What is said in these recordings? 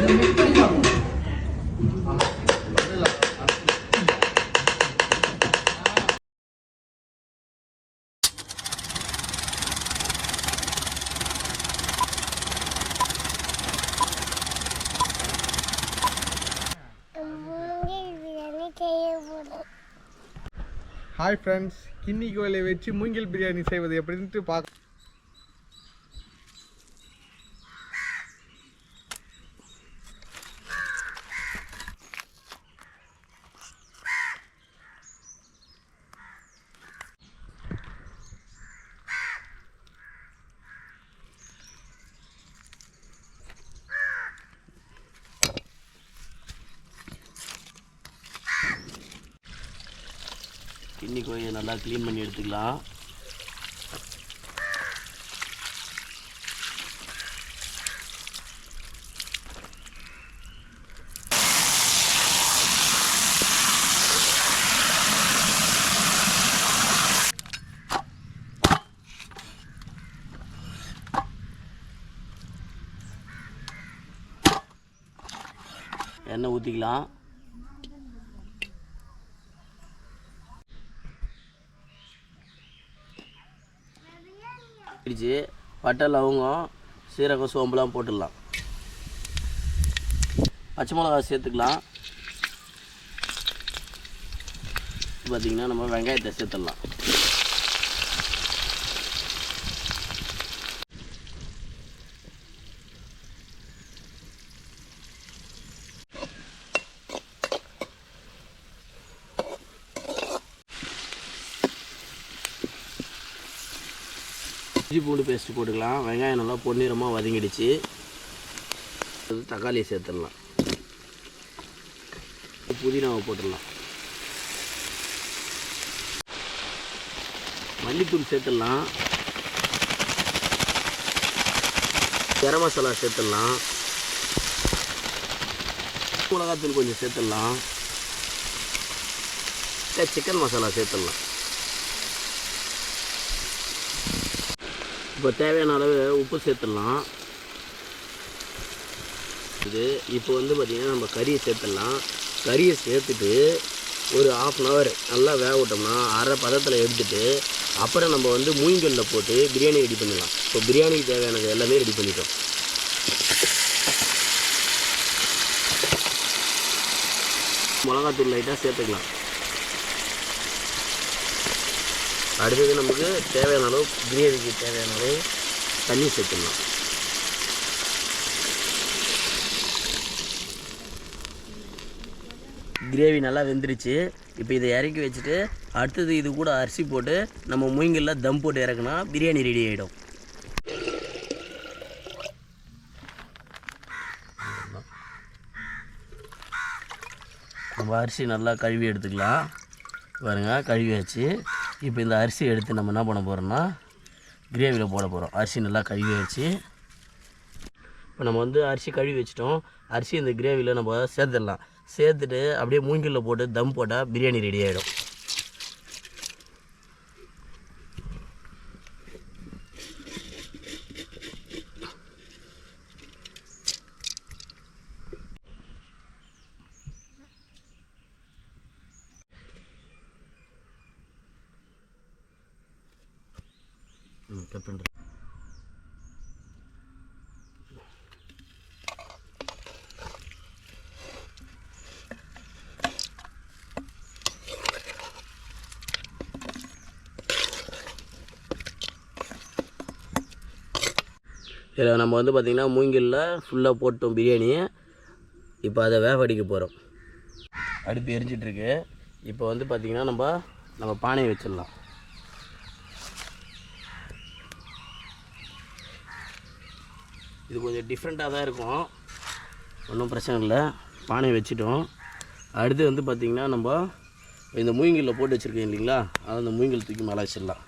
Hi friends, Kinni கோயிலை வச்சு மூங்கில் பிரியாணி செய்வது எப்படின்ட்டு பார்க்க. கின்னி கோழியை நல்லா க்ளீன் பண்ணி எடுத்துக்கலாம். எண்ணெய் ஊற்றிக்கலாம். பட்டை, லவங்கம், சீரகம், சோம்புலாம் போட்டுடலாம். பச்சை மிளகா சேர்த்துக்கலாம். பார்த்திங்கன்னா நம்ம வெங்காயத்தை சேர்த்துடலாம். இஞ்சி பூண்டு பேஸ்ட்டு போட்டுக்கலாம். வெங்காயம் நல்லா பொன்னிறமாக வதங்கிடுச்சு. தக்காளியை சேர்த்துடலாம். புதினாவை போட்டுடலாம். மல்லித்தூள் சேர்த்துடலாம். கரம் மசாலா சேர்த்துடலாம். மிளகாத்தூள் கொஞ்சம் சேர்த்துடலாம். சிக்கன் மசாலா சேர்த்துடலாம். இப்போ தேவையான அளவு உப்பு சேர்த்துடலாம். இப்போ பார்த்திங்கன்னா நம்ம கறியை சேர்த்துடலாம். கறியை சேர்த்துட்டு ஒரு 1/2 hour நல்லா வேக விட்டோம்னா அரை பதத்தில் எடுத்துகிட்டு அப்புறம் நம்ம மூங்கிலில் போட்டு பிரியாணி ரெடி பண்ணிடலாம். இப்போ பிரியாணிக்கு தேவையானது எல்லாமே ரெடி பண்ணிட்டோம். மிளகாத்தூள் லைட்டாக சேர்த்துக்கலாம். அடுத்தது நமக்கு தேவையான அளவு, பிரியாணிக்கு தேவையான அளவு தண்ணி சேர்த்துடலாம். கிரேவி நல்லா வெந்துருச்சு. இப்போ இதை இறக்கி வச்சுட்டு அடுத்தது இது கூட அரிசி போட்டு நம்ம மூங்கிலில் தம் போட்டு இறக்குனா பிரியாணி ரெடி ஆகிடும். நம்ம அரிசி நல்லா கழுவி எடுத்துக்கலாம். பாருங்கள், கழுவி வச்சு இப்போ இந்த அரிசி எடுத்து நம்ம என்ன பண்ண போகிறோம்னா கிரேவியில் போட போகிறோம். அரிசி நல்லா கழுவி வச்சு இப்போ நம்ம அரிசி கழுவி வச்சிட்டோம். அரிசி இந்த கிரேவியில் நம்ம சேர்த்துடலாம். சேர்த்துட்டு அப்படியே மூங்கிலில் போட்டு தம் போட்டால் பிரியாணி ரெடி ஆகிடும். கட் பண்ணுறேன். இதில் நம்ம பார்த்திங்கன்னா மூங்கிலில் ஃபுல்லாக போட்டோம் பிரியாணி. இப்போ அதை வேக அடிக்க போகிறோம். அடுப்பு எரிஞ்சிட்ருக்கு. இப்போ பார்த்திங்கன்னா நம்ம பானையை வச்சிடலாம். இது கொஞ்சம் டிஃப்ரெண்ட்டாக தான் இருக்கும், ஒன்றும் பிரச்சனை இல்லை. பானையை வச்சுட்டோம். அடுத்து பார்த்திங்கன்னா நம்ம இந்த மூங்கிலில் போட்டு வச்சுருக்கேன் இல்லைங்களா, அதை அந்த மூங்கில் தூக்கி மேலே வச்சிடலாம்.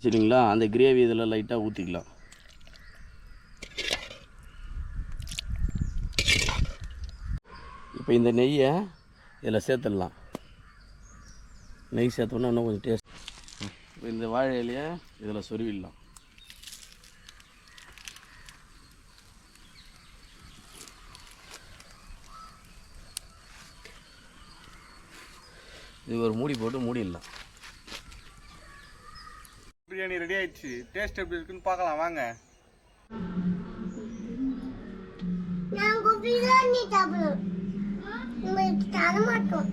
சரிங்களா, அந்த கிரேவி இதில் லைட்டாக ஊற்றிக்கலாம். இப்போ இந்த நெய்யை இதில் சேர்த்துடலாம். நெய் சேர்த்தோன்னா இன்னும் கொஞ்சம் டேஸ்ட். இப்போ இந்த வாழை இலையை இதில் சொருவிடலாம். இது ஒரு மூடி போட்டு மூடிடலாம். பிரியாணி ரெடி ஆயிடுச்சு. டேஸ்ட் எப்படி இருக்குன்னு பார்க்கலாம் வாங்க. நாங்க பிரியாணி சாப்பிடுவோம். உங்களுக்கு தர மாட்டோம்.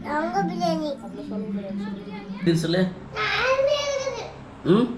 நாங்க பிரியாணி சொல்லு. ம்